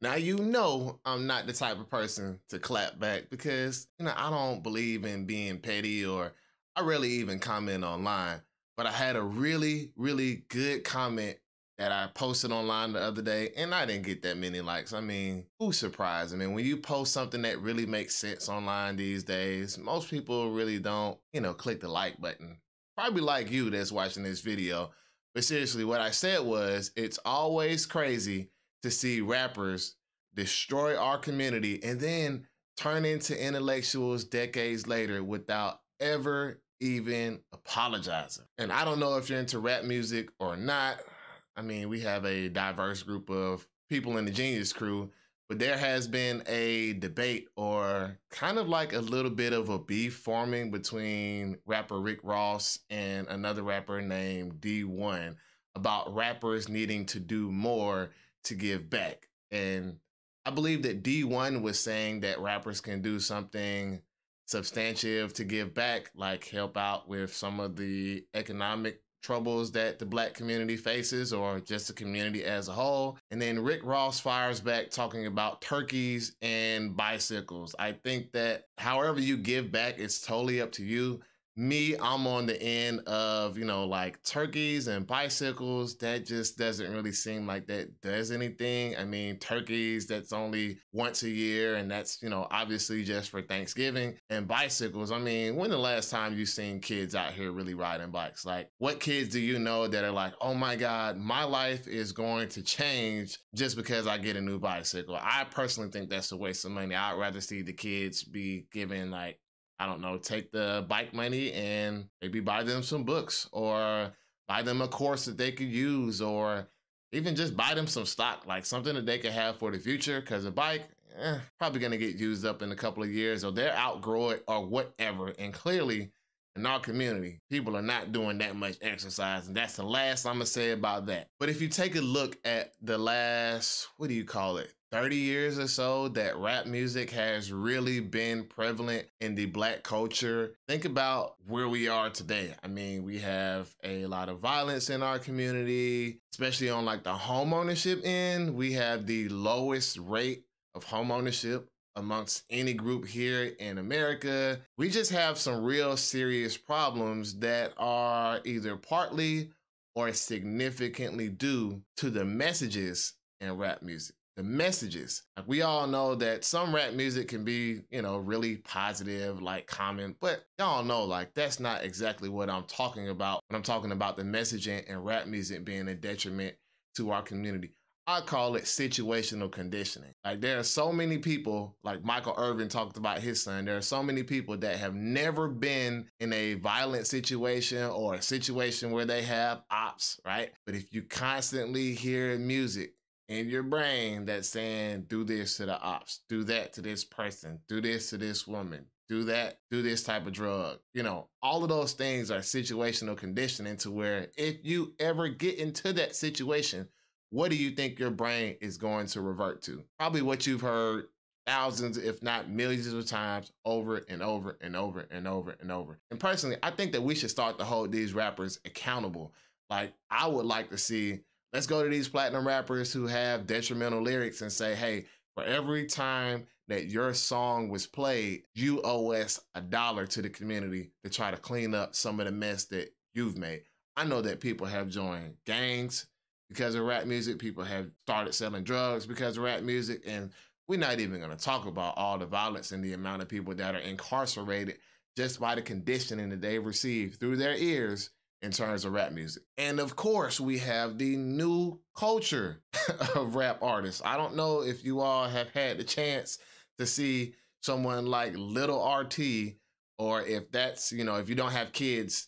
Now, you know, I'm not the type of person to clap back because, I don't believe in being petty, or I rarely even comment online. But I had a really, really good comment that I posted online the other day, and I didn't get that many likes. I mean, who's surprised? I mean, when you post something that really makes sense online these days, most people really don't, click the like button. Probably like you that's watching this video. But seriously, what I said was, it's always crazy to see rappers destroy our community and then turn into intellectuals decades later without ever even apologizing. And I don't know if you're into rap music or not. I mean, we have a diverse group of people in the Genius Crew, but there has been a debate, or kind of like a little bit of a beef forming between rapper Rick Ross and another rapper named D1 about rappers needing to do more to give back. And I believe that D1 was saying that rappers can do something substantive to give back, like help out with some of the economic troubles that the Black community faces, or just the community as a whole. And then Rick Ross fires back talking about turkeys and bicycles. I think that however you give back, it's totally up to you. Me, I'm on the end of, like turkeys and bicycles. That just doesn't really seem like that does anything. I mean, turkeys, that's only once a year, and that's, obviously just for Thanksgiving. And bicycles, I mean, when the last time you seen kids out here really riding bikes? Like, what kids do you know that are like, oh my God, my life is going to change just because I get a new bicycle? I personally think that's a waste of money. I'd rather see the kids be given, like, I don't know, take the bike money and maybe buy them some books, or buy them a course that they could use, or even just buy them some stock, like something that they could have for the future. Because a bike, probably going to get used up in a couple of years, or they'll outgrow it or whatever. And clearly, in our community, people are not doing that much exercise, and that's the last I'm gonna say about that. But if you take a look at the last, 30 years or so that rap music has really been prevalent in the Black culture, think about where we are today. I mean, we have a lot of violence in our community, especially on like the home ownership end. We have the lowest rate of home ownership amongst any group here in America. We just have some real serious problems that are either partly or significantly due to the messages in rap music. The messages. Like, we all know that some rap music can be, really positive, like Common, but y'all know, like, that's not exactly what I'm talking about when I'm talking about the messaging and rap music being a detriment to our community. I call it situational conditioning. Like, there are so many people, like Michael Irvin talked about his son, there are so many people that have never been in a violent situation or a situation where they have ops, right? But if you constantly hear music in your brain that's saying, do this to the ops, do that to this person, do this to this woman, do that, do this type of drug. All of those things are situational conditioning, to where if you ever get into that situation, what do you think your brain is going to revert to? Probably what you've heard thousands, if not millions of times, over and over and over and over and over. And personally, I think that we should start to hold these rappers accountable. Like, I would like to see, let's go to these platinum rappers who have detrimental lyrics and say, hey, for every time that your song was played, you owe us $1 to the community to try to clean up some of the mess that you've made. I know that people have joined gangs because of rap music. People have started selling drugs because of rap music. And we're not even going to talk about all the violence and the amount of people that are incarcerated just by the conditioning that they receive through their ears in terms of rap music. And of course, we have the new culture of rap artists. I don't know if you all have had the chance to see someone like Little RT, or if that's, if you don't have kids,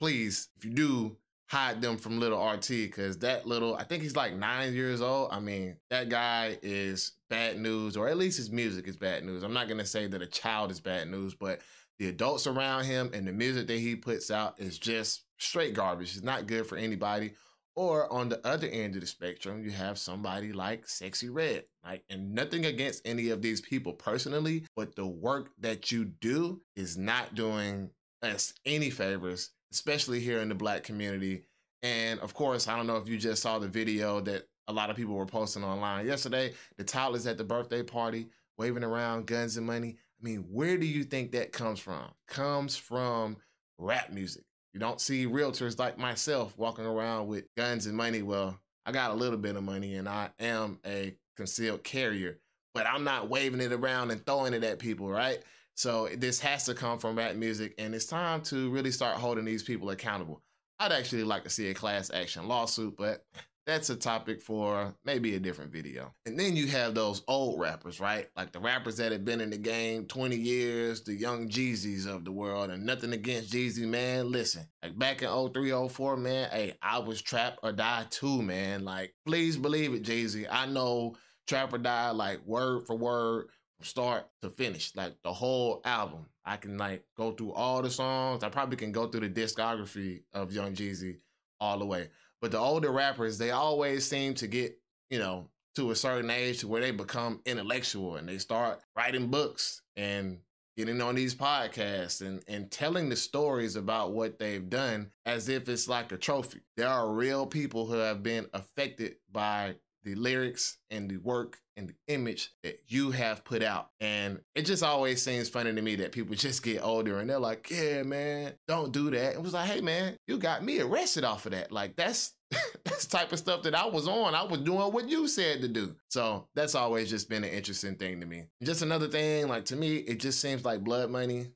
please, if you do, hide them from Little RT, because I think he's like 9 years old. I mean, that guy is bad news, or at least his music is bad news. I'm not gonna say that a child is bad news, but the adults around him and the music that he puts out is just straight garbage. It's not good for anybody. Or on the other end of the spectrum, you have somebody like Sexy Red. And nothing against any of these people personally, but the work that you do is not doing us any favors, especially here in the Black community. And of course, I don't know if you just saw the video that a lot of people were posting online yesterday. The toddlers at the birthday party waving around guns and money. I mean, where do you think that comes from? Comes from rap music. You don't see realtors like myself walking around with guns and money. Well, I got a little bit of money and I am a concealed carrier, but I'm not waving it around and throwing it at people, right? So this has to come from rap music, and it's time to really start holding these people accountable. I'd actually like to see a class action lawsuit, but that's a topic for maybe a different video. And then you have those old rappers, right? Like the rappers that have been in the game 20 years, the young Jeezys of the world, and nothing against Jeezy, man. Listen, like back in 03, 04, man, hey, I was trap or die too, man. Like, please believe it, Jeezy. I know trap or die, like word for word, from start to finish, like the whole album. I can like go through all the songs. I probably can go through the discography of Young Jeezy all the way. But the older rappers, they always seem to get, you know, to a certain age to where they become intellectual and they start writing books and getting on these podcasts and telling the stories about what they've done as if it's like a trophy. There are real people who have been affected by the lyrics and the work and the image that you have put out. And it just always seems funny to me that people just get older and they're like, yeah, man, don't do that. It was like, hey, man, you got me arrested off of that. Like, that's that's the type of stuff that I was on. I was doing what you said to do. So that's always just been an interesting thing to me. Just another thing, like to me, it just seems like blood money.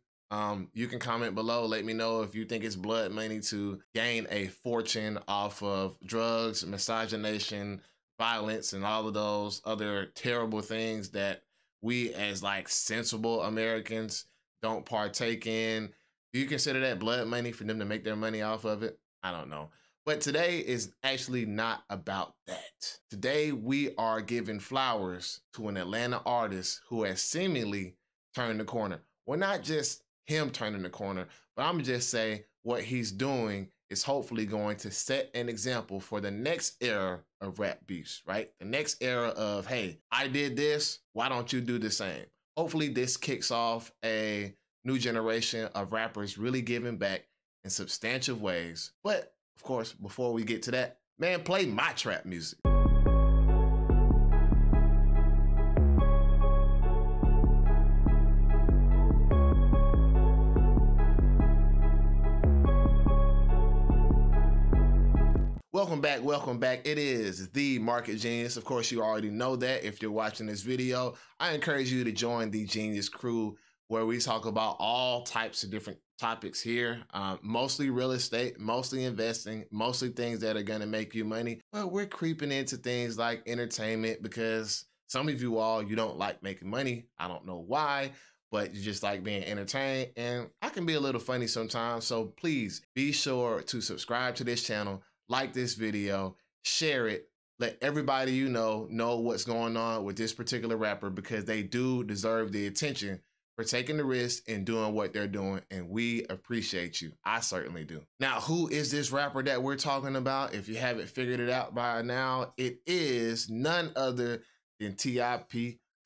You can comment below. Let me know if you think it's blood money to gain a fortune off of drugs, miscegenation, violence, and all of those other terrible things that we as like sensible Americans don't partake in. Do you consider that blood money for them to make their money off of it? I don't know. But today is actually not about that. Today, we are giving flowers to an Atlanta artist who has seemingly turned the corner. Well, not just him turning the corner, but I'm gonna just say what he's doing is hopefully going to set an example for the next era of rap beefs, right? The next era of, hey, I did this, why don't you do the same? Hopefully this kicks off a new generation of rappers really giving back in substantial ways. But of course, before we get to that, man, play my trap music. Welcome back, welcome back. It is the Market Genius. Of course, you already know that if you're watching this video. I encourage you to join the Genius crew where we talk about all types of different topics here, mostly real estate, mostly investing, mostly things that are gonna make you money. But we're creeping into things like entertainment because some of you all, you don't like making money. I don't know why, but you just like being entertained. And I can be a little funny sometimes. So please be sure to subscribe to this channel, like this video, share it, let everybody you know what's going on with this particular rapper because they do deserve the attention for taking the risk and doing what they're doing, and we appreciate you. I certainly do. Now, who is this rapper that we're talking about? If you haven't figured it out by now, it is none other than T.I.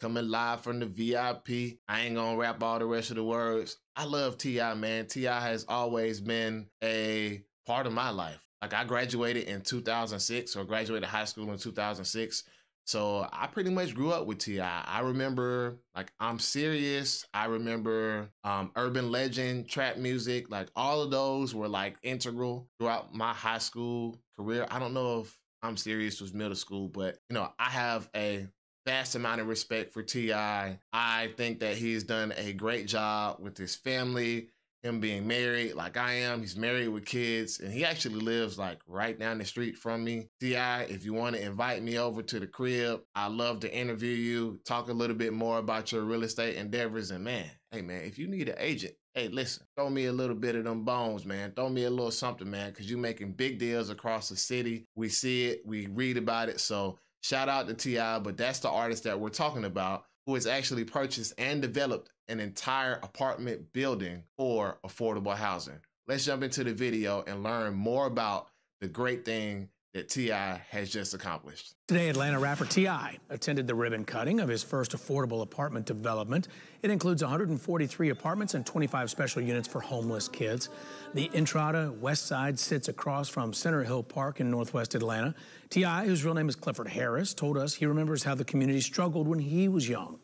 coming live from the VIP. I ain't gonna rap all the rest of the words. I love T.I., man. T.I. has always been a part of my life. Like I graduated in 2006 or graduated high school in 2006. So I pretty much grew up with T.I. I remember like I'm Serious. I remember Urban Legend, trap music. Like all of those were like integral throughout my high school career. I don't know if I'm Serious was middle school, but you know, I have a vast amount of respect for T.I. I think that he's done a great job with his family. Him being married like I am, he's married with kids, and he actually lives like right down the street from me. T.I., if you want to invite me over to the crib, I'd love to interview you, talk a little bit more about your real estate endeavors. And man, hey man, if you need an agent, hey, listen, throw me a little bit of them bones, man. Throw me a little something, man, because you're making big deals across the city. We see it, we read about it. So shout out to T.I., but that's the artist that we're talking about, who has actually purchased and developed an entire apartment building for affordable housing. Let's jump into the video and learn more about the great thing that T.I has just accomplished. Today, Atlanta rapper T.I attended the ribbon cutting of his first affordable apartment development. It includes 143 apartments and 25 special units for homeless kids. The Entrada West Side sits across from Center Hill Park in northwest Atlanta. T.I, whose real name is Clifford Harris, told us he remembers how the community struggled when he was young.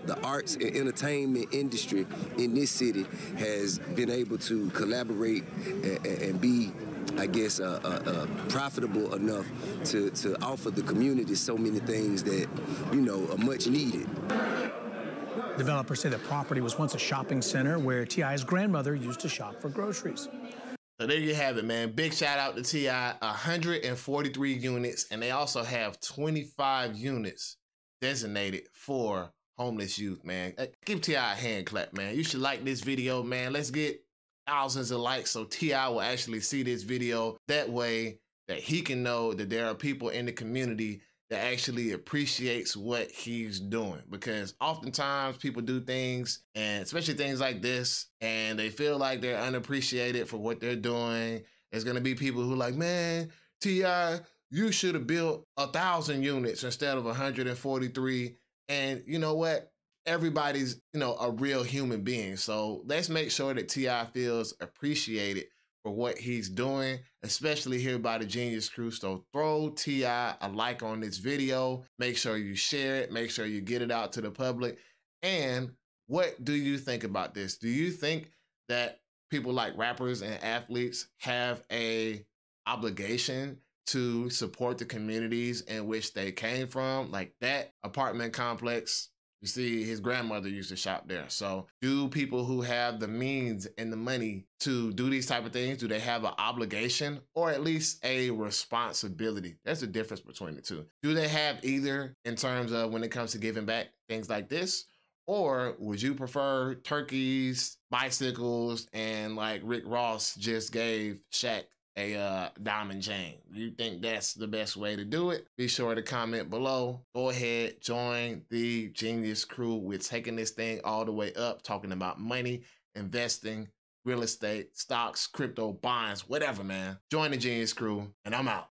The arts and entertainment industry in this city has been able to collaborate and be, I guess, profitable enough to offer the community so many things that, you know, are much needed. Developers say the property was once a shopping center where T.I.'s grandmother used to shop for groceries. So there you have it, man. Big shout out to T.I. 143 units, and they also have 25 units designated for homeless youth, man. Give T.I a hand clap, man. You should like this video, man. Let's get thousands of likes so T.I will actually see this video. That way that he can know that there are people in the community that actually appreciates what he's doing. Because oftentimes people do things, and especially things like this, and they feel like they're unappreciated for what they're doing. There's gonna be people who like, man, T.I, you should have built 1,000 units instead of 143. And you know what? Everybody's, you know, a real human being. So let's make sure that T.I feels appreciated for what he's doing, especially here by the Genius Crew. So throw T.I a like on this video. Make sure you share it. Make sure you get it out to the public. And what do you think about this? Do you think that people like rappers and athletes have a obligation to support the communities in which they came from? Like that apartment complex, you see his grandmother used to shop there. So do people who have the means and the money to do these type of things, do they have an obligation or at least a responsibility? There's a difference between the two. Do they have either in terms of when it comes to giving back things like this? Or would you prefer turkeys, bicycles, and like Rick Ross just gave Shaq a diamond chain? You think that's the best way to do it? Be sure to comment below. Go ahead, join the Genius Crew. We're taking this thing all the way up, talking about money, investing, real estate, stocks, crypto, bonds, whatever, man. Join the Genius Crew, and I'm out.